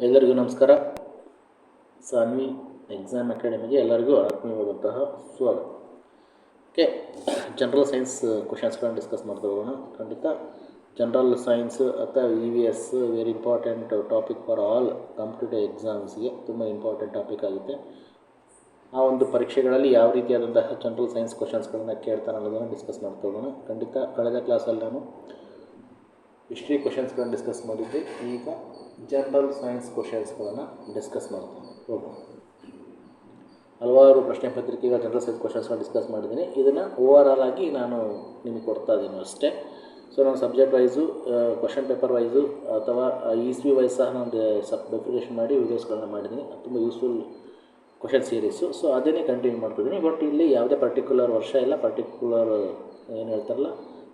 ಎಲ್ಲರಿಗೂ ನಮಸ್ಕಾರ. ಸಾನ್ವಿ ಎಕ್ಸಾಮ್ ಅಕಾಡೆಮಿಗೆ ಎಲ್ಲರಿಗೂ ಆತ್ಮೀಯವಾದಂತಹ ಸ್ವಾಗತ. ಓಕೆ, ಜನರಲ್ ಸೈನ್ಸ್ ಕ್ವಶನ್ಸ್ಗಳನ್ನು ಡಿಸ್ಕಸ್ ಮಾಡ್ತಾ ಹೋಗೋಣ. ಖಂಡಿತ ಜನರಲ್ ಸೈನ್ಸ್ ಅಥವಾ EVS very important topic for all competitive ಎಕ್ಸಾಮ್ಸ್ಗೆ ತುಂಬ ಇಂಪಾರ್ಟೆಂಟ್ ಟಾಪಿಕ್ ಆಗುತ್ತೆ. ಆ ಒಂದು ಪರೀಕ್ಷೆಗಳಲ್ಲಿ ಯಾವ ರೀತಿಯಾದಂತಹ ಜನರಲ್ ಸೈನ್ಸ್ ಕ್ವಶನ್ಸ್ಗಳನ್ನು ಕೇಳ್ತಾನೆ ಅನ್ನೋದನ್ನು ಡಿಸ್ಕಸ್ ಮಾಡ್ತಾ ಹೋಗೋಣ. ಖಂಡಿತ ಕಳೆದ ಕ್ಲಾಸಲ್ಲಿ ನಾನು ಹಿಸ್ಟ್ರಿ ಕ್ವಶನ್ಸ್ಗಳನ್ನು ಡಿಸ್ಕಸ್ ಮಾಡಿದ್ದೆ. ಈಗ ಜನರಲ್ ಸೈನ್ಸ್ ಕ್ವಶನ್ಸ್ಗಳನ್ನು ಡಿಸ್ಕಸ್ ಮಾಡ್ತೀನಿ. ಹೋಗೋಣ. ಹಲವಾರು ಪ್ರಶ್ನೆ ಪತ್ರಿಕೆಗಳ ಜನರಲ್ ಸೈನ್ಸ್ ಕ್ವಶನ್ಸ್ಗಳನ್ನು ಡಿಸ್ಕಸ್ ಮಾಡಿದ್ದೀನಿ. ಇದನ್ನು ಓವರಾಲ್ ಆಗಿ ನಾನು ನಿಮಗೆ ಕೊಡ್ತಾ ಇದ್ದೀನಿ ಅಷ್ಟೇ. ಸೊ ನಾನು subject wise, question paper wise ಅಥವಾ ಇಸ್ವಿ ವೈಸ್ ಸಹ ನಾನು ಡೆಫಿನೇಷನ್ ಮಾಡಿ ವೀಡಿಯೋಸ್ಗಳನ್ನ ಮಾಡಿದ್ದೀನಿ. ತುಂಬ ಯೂಸ್ಫುಲ್ ಕ್ವಶನ್ ಸೀರೀಸು. ಸೊ ಅದನ್ನೇ ಕಂಟಿನ್ಯೂ ಮಾಡ್ತಿದ್ದೀನಿ. ಬಟ್ ಇಲ್ಲಿ ಯಾವುದೇ ಪರ್ಟಿಕ್ಯುಲರ್ ವರ್ಷ ಇಲ್ಲ, ಪರ್ಟಿಕ್ಯುಲರ್ ಏನು ಹೇಳ್ತಾರಲ್ಲ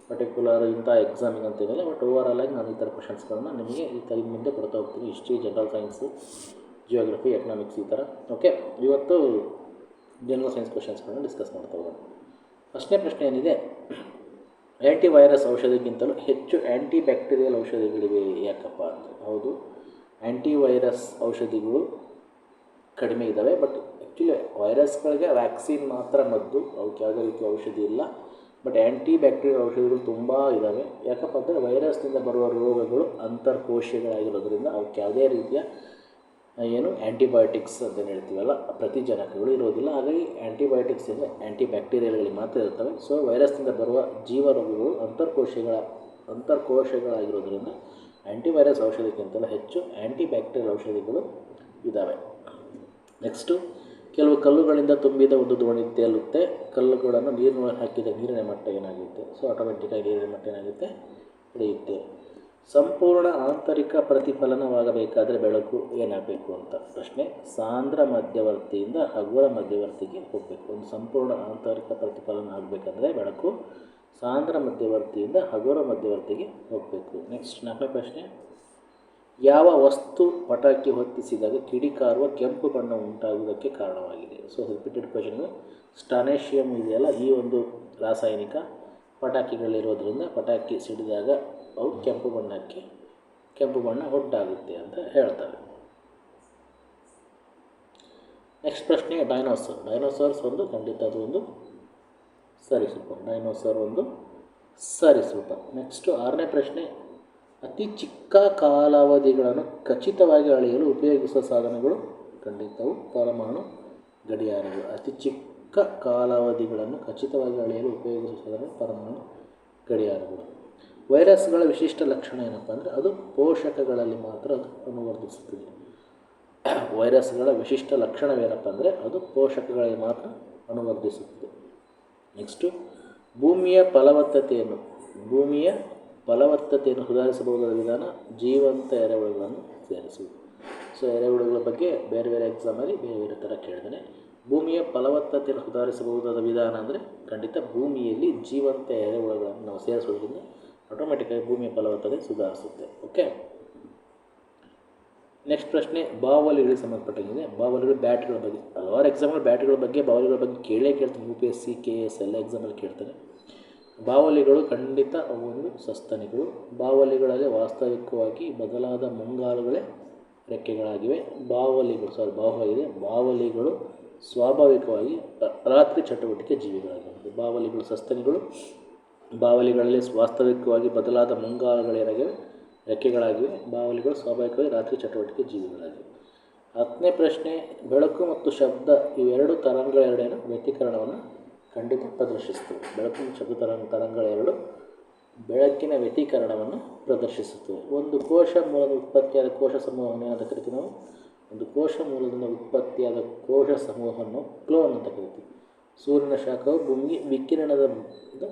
ಪರ್ಟಿಕ್ಯುಲರ್ ಇಂಥ ಎಕ್ಸಾಮಿಗೆ ಅಂತೇನಿಲ್ಲ. ಬಟ್ ಓವರಾಲ್ ಆಗಿ ನಾನು ಈ ಥರ ಕ್ವಶನ್ಸ್ಗಳನ್ನ ನಿಮಗೆ ಈ ಥರ ಮುಂದೆ ಕೊಡ್ತಾ ಹೋಗ್ತೀನಿ. History, general science, geography, economics ಈ ಥರ. ಓಕೆ, ಇವತ್ತು ಜನರಲ್ ಸೈನ್ಸ್ ಕ್ವಶನ್ಸ್ಗಳನ್ನ ಡಿಸ್ಕಸ್ ಮಾಡ್ತಾ ಹೋಗೋಣ. ಫಸ್ಟ್ನೇ ಪ್ರಶ್ನೆ ಏನಿದೆ, ಆ್ಯಂಟಿವೈರಸ್ ಔಷಧಿಗಿಂತಲೂ ಹೆಚ್ಚು ಆ್ಯಂಟಿ ಬ್ಯಾಕ್ಟೀರಿಯಲ್ ಔಷಧಿಗಳಿವೆ ಯಾಕಪ್ಪ ಅಂತ. ಹೌದು, ಆ್ಯಂಟಿವೈರಸ್ ಔಷಧಿಗಳು ಕಡಿಮೆ ಇದ್ದಾವೆ. ಬಟ್ ಆ್ಯಕ್ಚುಲಿ ವೈರಸ್ಗಳಿಗೆ ವ್ಯಾಕ್ಸಿನ್ ಮಾತ್ರ ಮದ್ದು, ಅವಕ್ಕೆ ಯಾವುದೇ ರೀತಿಯ ಔಷಧಿ ಇಲ್ಲ. ಬಟ್ ಆ್ಯಂಟಿ ಬ್ಯಾಕ್ಟೀರಿಯಲ್ ಔಷಧಿಗಳು ತುಂಬ ಇದ್ದಾವೆ. ಯಾಕಪ್ಪ ಅಂದರೆ ವೈರಸ್ನಿಂದ ಬರುವ ರೋಗಗಳು ಅಂತರ್ಕೋಶಗಳಾಗಿರೋದ್ರಿಂದ ಅವಕ್ಕೆ ಯಾವುದೇ ರೀತಿಯ ಏನು ಆ್ಯಂಟಿಬಯೋಟಿಕ್ಸ್ ಅಂತೇನು ಹೇಳ್ತೀವಲ್ಲ ಪ್ರತಿಜನಕಗಳು ಇರೋದಿಲ್ಲ. ಹಾಗಾಗಿ ಆ್ಯಂಟಿಬಯೋಟಿಕ್ಸ್ ಅಂದರೆ ಆ್ಯಂಟಿ ಬ್ಯಾಕ್ಟೀರಿಯಲ್ಗಳಿಗೆ ಮಾತ್ರ ಇರ್ತವೆ. ಸೊ ವೈರಸ್ನಿಂದ ಬರುವ ಜೀವರೋಗಗಳು ಅಂತರ್ಕೋಶಗಳಾಗಿರೋದ್ರಿಂದ ಆ್ಯಂಟಿವೈರಸ್ ಔಷಧಿಗಿಂತಲೂ ಹೆಚ್ಚು ಆ್ಯಂಟಿ ಬ್ಯಾಕ್ಟೀರಿಯಲ್ ಔಷಧಿಗಳು ಇದ್ದಾವೆ. ನೆಕ್ಸ್ಟು, ಕೆಲವು ಕಲ್ಲುಗಳಿಂದ ತುಂಬಿದ ಒಂದು ದೋಣಿ ತೇಲುತ್ತೆ. ಕಲ್ಲುಗಳನ್ನು ನೀರಿನೊಳಗೆ ಹಾಕಿದರೆ ನೀರಿನ ಮಟ್ಟ ಏನಾಗುತ್ತೆ? ಸೊ ಆಟೋಮೆಟಿಕ್ಕಾಗಿ ನೀರಿನ ಮಟ್ಟ ಏನಾಗುತ್ತೆ? ಇಳಿಯುತ್ತೆ. ಸಂಪೂರ್ಣ ಆಂತರಿಕ ಪ್ರತಿಫಲನವಾಗಬೇಕಾದರೆ ಬೆಳಕು ಏನಾಗಬೇಕು ಅಂತ ಪ್ರಶ್ನೆ. ಸಾಂದ್ರ ಮಧ್ಯವರ್ತಿಯಿಂದ ಹಗುರ ಮಧ್ಯವರ್ತಿಗೆ ಹೋಗಬೇಕು. ಒಂದು ಸಂಪೂರ್ಣ ಆಂತರಿಕ ಪ್ರತಿಫಲನ ಆಗಬೇಕಂದ್ರೆ ಬೆಳಕು ಸಾಂದ್ರ ಮಧ್ಯವರ್ತಿಯಿಂದ ಹಗುರ ಮಧ್ಯವರ್ತಿಗೆ ಹೋಗಬೇಕು. ನೆಕ್ಸ್ಟ್, 4ನೇ ಪ್ರಶ್ನೆ, ಯಾವ ವಸ್ತು ಪಟಾಕಿ ಹೊತ್ತಿಸಿದಾಗ ಕಿಡಿಕಾರುವ ಕೆಂಪು ಬಣ್ಣ ಉಂಟಾಗುವುದಕ್ಕೆ ಕಾರಣವಾಗಿದೆ? So repeated question. ಸ್ಟಾನೇಷಿಯಮ್ ಇದೆಯಲ್ಲ, ಈ ಒಂದು ರಾಸಾಯನಿಕ ಪಟಾಕಿಗಳಿರೋದ್ರಿಂದ ಪಟಾಕಿ ಸಿಡಿದಾಗ ಅವು ಕೆಂಪು ಬಣ್ಣ ಉಂಟಾಗುತ್ತೆ ಅಂತ ಹೇಳ್ತಾರೆ. ನೆಕ್ಸ್ಟ್ ಪ್ರಶ್ನೆ, ಡೈನೋಸಾರ್ಸ್ ಒಂದು ಖಂಡಿತ ಅದು ಒಂದು ಸರೀಸೃಪ. ನೆಕ್ಸ್ಟು 6ನೇ ಪ್ರಶ್ನೆ, ಅತಿ ಚಿಕ್ಕ ಕಾಲಾವಧಿಗಳನ್ನು ಖಚಿತವಾಗಿ ಅಳೆಯಲು ಉಪಯೋಗಿಸುವ ಸಾಧನಗಳು? ಖಂಡಿತವು ಪರಮಾಣು ಗಡಿಯಾರಗಳು. ಅತಿ ಚಿಕ್ಕ ಕಾಲಾವಧಿಗಳನ್ನು ಖಚಿತವಾಗಿ ಅಳೆಯಲು ಉಪಯೋಗಿಸುವ ಸಾಧನಗಳು ಪರಮಾಣು ಗಡಿಯಾರಗಳು. ವೈರಸ್ಗಳ ವಿಶಿಷ್ಟ ಲಕ್ಷಣ ಏನಪ್ಪ ಅಂದರೆ ಅದು ಪೋಷಕಗಳಲ್ಲಿ ಮಾತ್ರ ಅದು ಅನುವರ್ತಿಸುತ್ತದೆ. ವೈರಸ್ಗಳ ವಿಶಿಷ್ಟ ಲಕ್ಷಣವೇನಪ್ಪ ಅಂದರೆ ಅದು ಪೋಷಕಗಳಲ್ಲಿ ಮಾತ್ರ ಅನುವರ್ತಿಸುತ್ತದೆ. ನೆಕ್ಸ್ಟು, ಭೂಮಿಯ ಫಲವತ್ತತೆಯನ್ನು ಸುಧಾರಿಸಬಹುದಾದ ವಿಧಾನ ಜೀವಂತ ಎರೆಹುಳುಗಳನ್ನು ಸೇರಿಸುವುದು. ಸೊ ಎರೆಹುಳುಗಳ ಬಗ್ಗೆ ಬೇರೆ ಬೇರೆ ಎಕ್ಸಾಮಲ್ಲಿ ಬೇರೆ ಬೇರೆ ಥರ ಕೇಳಿದ್ದೇನೆ. ಭೂಮಿಯ ಫಲವತ್ತತೆಯನ್ನು ಸುಧಾರಿಸಬಹುದಾದ ವಿಧಾನ ಅಂದರೆ ಖಂಡಿತ ಭೂಮಿಯಲ್ಲಿ ಜೀವಂತ ಎರೆಹುಳುಗಳನ್ನು ನಾವು ಸೇರಿಸೋದ್ರಿಂದ ಆಟೋಮೆಟಿಕ್ಕಾಗಿ ಭೂಮಿಯ ಫಲವತ್ತತೆ ಸುಧಾರಿಸುತ್ತೆ. ಓಕೆ, ನೆಕ್ಸ್ಟ್ ಪ್ರಶ್ನೆ, ಬಾವಲಿಗಳಿಗೆ ಸಂಬಂಧಪಟ್ಟಂಗಿದೆ. ಬಾವಲಿಗಳು ಬ್ಯಾಟ್ಗಳ ಬಗ್ಗೆ ಹಲವಾರು ಎಕ್ಸಾಮ್ಗಳು ಬ್ಯಾಟ್ಗಳ ಬಗ್ಗೆ ಬಾವಲಿಗಳ ಬಗ್ಗೆ ಕೇಳ್ತೀನಿ. UPSC, KS ಎಲ್ಲ ಎಕ್ಸಾಮಲ್ಲಿ ಕೇಳ್ತಾರೆ. ಬಾವಲಿಗಳು ಖಂಡಿತ ಒಂದು ಸಸ್ತನಿಗಳು. ಬಾವಲಿಗಳಲ್ಲಿ ವಾಸ್ತವಿಕವಾಗಿ ಬದಲಾದ ಮುಂಗಾಲುಗಳೇ ರೆಕ್ಕೆಗಳಾಗಿವೆ. ಬಾವಲಿಗಳು ಸ್ವಾಭಾವಿಕವಾಗಿ ರಾತ್ರಿ ಚಟುವಟಿಕೆ ಜೀವಿಗಳಾಗಿವೆ. ಬಾವಲಿಗಳು ಸಸ್ತನಿಗಳು. ಬಾವಲಿಗಳಲ್ಲಿ ವಾಸ್ತವಿಕವಾಗಿ ಬದಲಾದ ಮುಂಗಾಲುಗಳೇನಾಗಿವೆ? ರೆಕ್ಕೆಗಳಾಗಿವೆ. ಬಾವಲಿಗಳು ಸ್ವಾಭಾವಿಕವಾಗಿ ರಾತ್ರಿ ಚಟುವಟಿಕೆ ಜೀವಿಗಳಾಗಿವೆ. 10ನೇ ಪ್ರಶ್ನೆ, ಬೆಳಕು ಮತ್ತು ಶಬ್ದ ಇವೆರಡು ತರಂಗಗಳೆರಡೇನು ವ್ಯತಿಕರಣವನ್ನು ಖಂಡಿತ ಪ್ರದರ್ಶಿಸುತ್ತವೆ. ಬೆಳಕು ಮತ್ತು ಶಬ್ದ ತರಂಗಗಳೆರಡು ಬೆಳಕಿನ ವ್ಯತಿಕರಣವನ್ನು ಪ್ರದರ್ಶಿಸುತ್ತವೆ. ಒಂದು ಕೋಶ ಮೂಲದ ಉತ್ಪತ್ತಿಯಾದ ಕೋಶ ಸಮೂಹವನ್ನು ಏನಂತ ಕರಿತೀವಿ ನಾವು? ಒಂದು ಕೋಶ ಮೂಲದಿಂದ ಉತ್ಪತ್ತಿಯಾದ ಕೋಶ ಸಮೂಹವನ್ನು ಕ್ಲೋನ್ ಅಂತ ಕರಿತೀವಿ. ಸೂರ್ಯನ ಶಾಖವು ಭೂಮಿಗೆ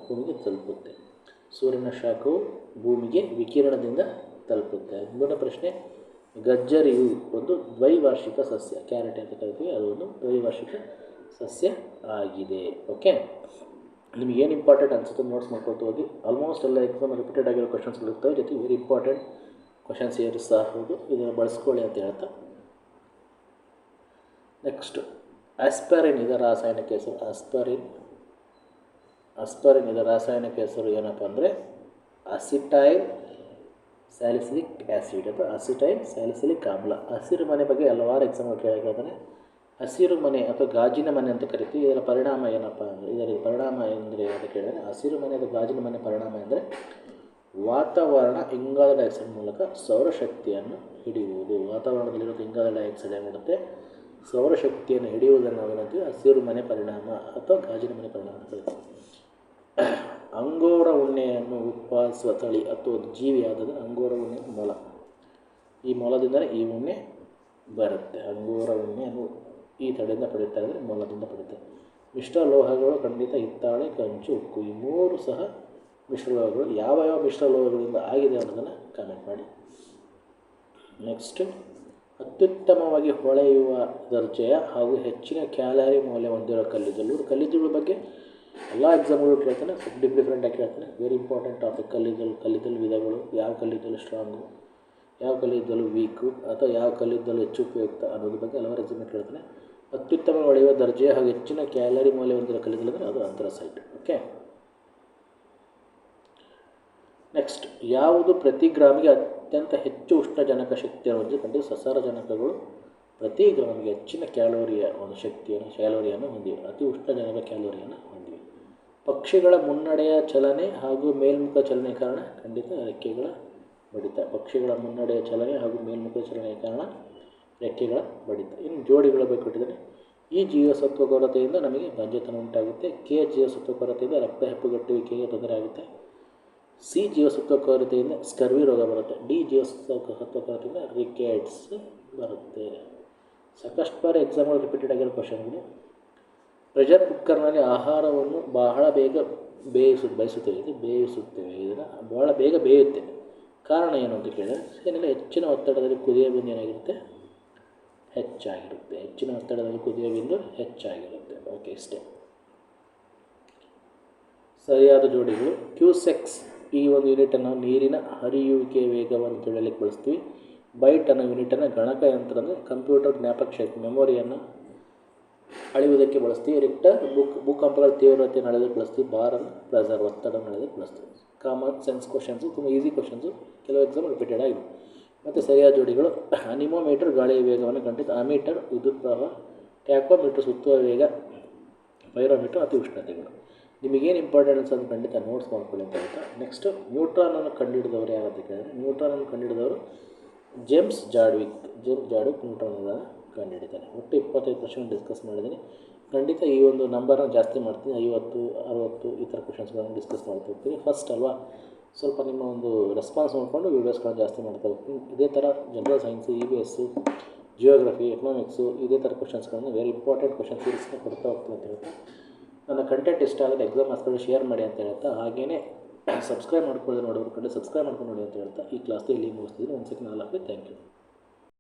ಭೂಮಿಗೆ ತಲುಪುತ್ತೆ. ಸೂರ್ಯನ ಶಾಖವು ಭೂಮಿಗೆ ವಿಕಿರಣದಿಂದ ತಲುಪುತ್ತೆ. 3ನೇ ಪ್ರಶ್ನೆ, ಗಜ್ಜರಿಯು ಒಂದು ದ್ವೈವಾರ್ಷಿಕ ಸಸ್ಯ. ಕ್ಯಾರೆಟ್ ಅಂತ ಕರಿತೀವಿ, ಅದು ಒಂದು ದ್ವೈವಾರ್ಷಿಕ ಸಸ್ಯ ಆಗಿದೆ. ಓಕೆ, ನಿಮಗೇನು ಇಂಪಾರ್ಟೆಂಟ್ ಅನಿಸುತ್ತೆ ನೋಟ್ಸ್ ಮಾಡ್ಕೊಳ್ತಾ ಹೋಗಿ. ಆಲ್ಮೋಸ್ಟ್ ಎಲ್ಲ ಎಕ್ಸಾಮ್ ರಿಪೀಟೆಡ್ ಆಗಿರೋ ಕ್ವಶನ್ಸ್ಗಳಿರ್ತವೆ, ಜೊತೆಗೆ ವೆರಿ ಇಂಪಾರ್ಟೆಂಟ್ ಕ್ವಶನ್ಸ್ ಏರು ಸಹ ಹೌದು. ಇದನ್ನು ಬಳಸ್ಕೊಳ್ಳಿ ಅಂತ ಹೇಳ್ತಾ, ನೆಕ್ಸ್ಟ್, ಆಸ್ಪರಿನ್ ಇದರ ರಾಸಾಯನಿಕ ಹೆಸರು. ಆಸ್ಪರಿನ್ ಇದರ ರಾಸಾಯನಿಕ ಹೆಸರು ಏನಪ್ಪ ಅಂದರೆ ಅಸಿಟೈಲ್ ಸ್ಯಾಲಿಸಿಲಿಕ್ ಆ್ಯಸಿಡ್ ಅಥವಾ ಅಸಿಟೈಲ್ ಸ್ಯಾಲಿಸಿಲಿಕ್ ಆಮ್ಲ. ಹಸಿರು ಮನೆ ಬಗ್ಗೆ ಹಲವಾರು ಎಕ್ಸಾಮ್ಗಳು ಕೇಳಿದ್ರೆ ಹಸಿರು ಮನೆ ಅಥವಾ ಗಾಜಿನ ಮನೆ ಅಂತ ಕರಿತೀವಿ. ಇದರ ಪರಿಣಾಮ ಏನಪ್ಪ ಅಂದರೆ, ಇದರ ಪರಿಣಾಮ ಎಂದರೆ ಅಂತ ಕೇಳಿದರೆ ಹಸಿರು ಮನೆ ಅಥವಾ ಗಾಜಿನ ಮನೆ ಪರಿಣಾಮ ಎಂದರೆ ವಾತಾವರಣ ಇಂಗಾಲ ಡೈಆಕ್ಸೈಡ್ ಮೂಲಕ ಸೌರಶಕ್ತಿಯನ್ನು ಹಿಡಿಯುವುದು. ವಾತಾವರಣದಲ್ಲಿರೋ ಇಂಗಾಲ ಡೈಆಕ್ಸೈಡ್ ಏನಿರುತ್ತೆ ಸೌರಶಕ್ತಿಯನ್ನು ಹಿಡಿಯುವುದನ್ನು ನಾವೇನಂತೀವಿ ಹಸಿರು ಮನೆ ಪರಿಣಾಮ ಅಥವಾ ಗಾಜಿನ ಮನೆ ಪರಿಣಾಮ ಅಂತ ಕರಿತೀವಿ. ಅಂಗೋರ ಉಣ್ಣೆಯನ್ನು ಉತ್ಪಾದಿಸುವ ತಳಿ ಅಥವಾ ಜೀವಿಯಾದರೆ ಅಂಗೋರ ಉಣ್ಣೆ ಮೊಲ. ಈ ಮೊಲದಿಂದಲೇ ಈ ಉಣ್ಣೆ ಬರುತ್ತೆ. ಅಂಗೋರ ಉಣ್ಣೆಯನ್ನು ಈ ತಳಿಯಿಂದ ಪಡೆಯುತ್ತಾರೆ ಅಂದರೆ ಮೊಲದಿಂದ ಪಡೆಯುತ್ತಾರೆ. ಮಿಶ್ರ ಲೋಹಗಳು ಖಂಡಿತ ಹಿತ್ತಾಳೆ, ಕಂಚು, ಉಕ್ಕು. ಈ ಮೂರು ಸಹ ಮಿಶ್ರ ಲೋಹಗಳು. ಯಾವ ಮಿಶ್ರ ಲೋಹಗಳಿಂದ ಆಗಿದೆ ಅನ್ನೋದನ್ನು ಕಾಮೆಂಟ್ ಮಾಡಿ. ನೆಕ್ಸ್ಟ್, ಅತ್ಯುತ್ತಮವಾಗಿ ಹೊಳೆಯುವ ದರ್ಜೆಯ ಹಾಗೂ ಹೆಚ್ಚಿನ ಕ್ಯಾಲರಿ ಮೌಲ್ಯ ಹೊಂದಿರುವ ಕಲ್ಲಿದ್ದಲು. ಕಲ್ಲಿದ್ದಲು ಬಗ್ಗೆ ಎಲ್ಲ ಎಕ್ಸಾಮ್ಗಳು ಕೇಳ್ತಾನೆ, ಡಿಫ್ರೆಂಟಾಗಿ ಕೇಳ್ತಾನೆ. Very important topic. ಕಲ್ಲಿದ್ದಲು ವಿಧಗಳು, ಯಾವ ಕಲ್ಲಿದ್ದಲು ಸ್ಟ್ರಾಂಗು, ಯಾವ ಕಲ್ಲಿದ್ದಲು ವೀಕು, ಅಥವಾ ಯಾವ ಕಲ್ಲಿದ್ದಲು ಹೆಚ್ಚು ಉಪಯುಕ್ತ ಅನ್ನೋದ್ರ ಬಗ್ಗೆ ಹಲವಾರು ಎಕ್ಸಾಮ್ ಕೇಳ್ತಾನೆ. ಅತ್ಯುತ್ತಮ ಹೊಳೆಯುವ ದರ್ಜೆಯ ಹಾಗೂ ಹೆಚ್ಚಿನ ಕ್ಯಾಲರಿ ಮೌಲ್ಯ ಹೊಂದಿರುವ ಕಲ್ಲಿದ್ದಲು ಅಂದರೆ ಅದು ಅಂಥ್ರಸೈಟ್. ಓಕೆ. ನೆಕ್ಸ್ಟ್, ಯಾವುದು ಪ್ರತಿ ಗ್ರಾಮಿಗೆ ಅತ್ಯಂತ ಹೆಚ್ಚು ಉಷ್ಣಜನಕ ಶಕ್ತಿಯನ್ನು ಹೊಂದಿದೆ? ಖಂಡಿತ ಸಸಾರಜನಕಗಳು ಪ್ರತಿ ಗ್ರಾಮಿಗೆ ಹೆಚ್ಚಿನ ಕ್ಯಾಲೋರಿಯನ್ನು ಹೊಂದಿವೆ. ಅತಿ ಉಷ್ಣಜನಕ ಕ್ಯಾಲೋರಿಯನ್ನು ಹೊಂದಿವೆ. ಪಕ್ಷಿಗಳ ಮುನ್ನಡೆಯ ಚಲನೆ ಹಾಗೂ ಮೇಲ್ಮುಖ ಚಲನೆ ಕಾರಣ? ಖಂಡಿತ ರೆಕ್ಕೆಗಳ ಬಡಿತ. ಪಕ್ಷಿಗಳ ಮುನ್ನಡೆಯ ಚಲನೆ ಹಾಗೂ ಮೇಲ್ಮುಖ ಚಲನೆಯ ಕಾರಣ ರೆಕ್ಕೆಗಳ ಬಡಿತ. ಇನ್ನು ಜೋಡಿಗಳ ಬಗ್ಗೆ ಕೊಟ್ಟಿದ್ದಾರೆ. ಈ ಜೀವಸತ್ವ ಕೊರತೆಯಿಂದ ನಮಗೆ ಬಂಜೆತನ ಉಂಟಾಗುತ್ತೆ. ಕೆ ಜೀವಸತ್ವ ಕೊರತೆಯಿಂದ ರಕ್ತ ಹೆಪ್ಪುಗಟ್ಟುವಿಕೆಗೆ ತೊಂದರೆ ಆಗುತ್ತೆ. ಸಿ ಜೀವಸತ್ವ ಕೊರತೆಯಿಂದ ಸ್ಕರ್ವಿ ರೋಗ ಬರುತ್ತೆ. ಡಿ ಜೀವಸತ್ವ ಕೊರತೆಯಿಂದ ರಿಕೆಟ್ಸ್ ಬರುತ್ತೆ. ಸಾಕಷ್ಟು ಬಾರಿ ಎಕ್ಸಾಮ್ಗಳು ರಿಪೀಟೆಡ್ ಆಗಿರೋ ಕ್ವಶನ್ಗಳು. ಪ್ರೆಷರ್ ಕುಕ್ಕರ್ನಲ್ಲಿ ಆಹಾರವನ್ನು ಬಹಳ ಬೇಗ ಬೇಯಿಸುತ್ತೇವೆ. ಇದನ್ನು ಬಹಳ ಬೇಗ ಬೇಯುತ್ತೆ. ಕಾರಣ ಏನು ಅಂತ ಕೇಳಿದರೆ ಏನೆಲ್ಲ ಹೆಚ್ಚಿನ ಒತ್ತಡದಲ್ಲಿ ಕುದಿಯ ಬಿಂದು ಏನಾಗಿರುತ್ತೆ ಹೆಚ್ಚಾಗಿರುತ್ತೆ. ಹೆಚ್ಚಿನ ಒತ್ತಡದಲ್ಲಿ ಕುದಿಯ ಬಿಂದು ಹೆಚ್ಚಾಗಿರುತ್ತೆ. ಓಕೆ, ಇಷ್ಟೇ. ಸರಿಯಾದ ಜೋಡಿಗಳು. ಕ್ಯೂಸೆಕ್ಸ್ ಈ ಒಂದು ಯೂನಿಟನ್ನು ನೀರಿನ ಹರಿಯುವಿಕೆ ವೇಗವನ್ನು ತಿಳಿಯಲಿಕ್ಕೆ ಬಳಸ್ತೀವಿ. ಬೈಟ್ ಅನ್ನೋ ಯೂನಿಟನ್ನು ಗಣಕಯಂತ್ರ ಅಂದರೆ ಕಂಪ್ಯೂಟರ್ ಜ್ಞಾಪಕ ಶಕ್ತಿ ಮೆಮೊರಿಯನ್ನು ಅಳೆಯುವುದಕ್ಕೆ ಬಳಸ್ತೀವಿ. ರಿಕ್ಟರ್ ಭೂಕಂಪಗಳ ತೀವ್ರತೆಯನ್ನು ಅಳೆಯೋದಕ್ಕೆ ಬಳಸ್ತೀವಿ. ಬಾರನ್ನು ಪ್ರೆಷರ್ ಒತ್ತಡವನ್ನು ಅಳೆಯೋದಕ್ಕೆ ಬಳಸ್ತೀವಿ. ಕಾಮನ್ ಸೆನ್ಸ್ ಕ್ವಶನ್ಸು, ತುಂಬ ಈಸಿ ಕ್ವಶನ್ಸು, ಕೆಲವು ಎಕ್ಸಾಮ್ ರಿಪೀಟೆಡ್ ಆಗಿದೆ. ಮತ್ತು ಸರಿಯಾದ ಜೋಡಿಗಳು. ಅನಿಮೋಮೀಟರ್ ಗಾಳಿಯ ವೇಗವನ್ನು ಖಂಡಿತ, ಅಮೀಟರ್ ವಿದ್ಯುತ್ ಪ್ರವಾಹ, ಟ್ಯಾಕೋಮೀಟರ್ ಸುತ್ತುವ ವೇಗ, ಪೈರೋಮೀಟರ್ ಅತಿ ಉಷ್ಣತೆಗಳು. ನಿಮಗೇನು ಇಂಪಾರ್ಟೆನ್ಸ್ ಅಂತ ಖಂಡಿತ ನೋಟ್ಸ್ ಮಾಡ್ಕೊಳ್ಳಿ ಅಂತ ಹೇಳ್ತಾ, ನೆಕ್ಸ್ಟ್ ನ್ಯೂಟ್ರಾನನ್ನು ಕಂಡುಹಿಡಿದವರು ಯಾರು ಅಂತ ಕೇಳಿದರೆ ನ್ಯೂಟ್ರಾನನ್ನು ಕಂಡುಹಿಡಿದವರು ಜೇಮ್ಸ್ ಜಾಡ್ವಿಕ್ ನ್ಯೂಟ್ರಾನನ್ನು ಕಂಡುಹಿಡಿತಾನೆ. ಒಟ್ಟು 25 ಕ್ವಶನ್ ಡಿಸ್ಕಸ್ ಮಾಡಿದ್ದೀನಿ. ಖಂಡಿತ ಈ ಒಂದು ನಂಬರ್ನ ಜಾಸ್ತಿ ಮಾಡ್ತೀನಿ. 50, 60 ಈ ಥರ ಕ್ವಶನ್ಸ್ಗಳನ್ನು ಡಿಸ್ಕಸ್ ಮಾಡ್ತಾ ಹೋಗ್ತೀನಿ. ಫಸ್ಟ್ ಅಲ್ವಾ, ಸ್ವಲ್ಪ ನಿಮ್ಮ ಒಂದು ರೆಸ್ಪಾನ್ಸ್ ನೋಡಿಕೊಂಡು ವೀಡಿಯೋಸ್ಗಳನ್ನ ಜಾಸ್ತಿ ಮಾಡ್ತಾ ಹೋಗ್ತೀನಿ. ಇದೇ ಥರ general science, EVS, geography, economics ಇದೇ ಥರ ಕ್ವಶನ್ಸ್ಗಳನ್ನು ವೆರಿ ಇಂಪಾರ್ಟೆಂಟ್ ಕ್ವಶನ್ ಸೀರೀಸ್ನ ಕೊಡ್ತಾ ಹೋಗ್ತೀನಿ ಅಂತ ಹೇಳ್ತಾ, ನನ್ನ ಕಂಟೆಂಟ್ ಇಷ್ಟ ಆಗುತ್ತೆ ಎಕ್ಸಾಮ್ ಮಾರ್ಕ್ಸ್ಗಳು ಶೇರ್ ಮಾಡಿ ಅಂತ ಹೇಳ್ತಾ, ಹಾಗೆಯೇ ಸಬ್ಸ್ಕ್ರೈಬ್ ಮಾಡ್ಕೊಳ್ಳಿ ನೋಡೋರು ಕಡೆ ಸಬ್ಸ್ಕ್ರೈಬ್ ಮಾಡ್ಕೊಂಡು ನೋಡಿ ಅಂತ ಹೇಳ್ತಾ ಈ ಕ್ಲಾಸ್ಗೆ ಇಲ್ಲಿ ಮುಗಿಸ್ತಿದ್ದೀನಿ. ಒಂದು ಸೆಕೆಂಡ್ ಥ್ಯಾಂಕ್ ಯು.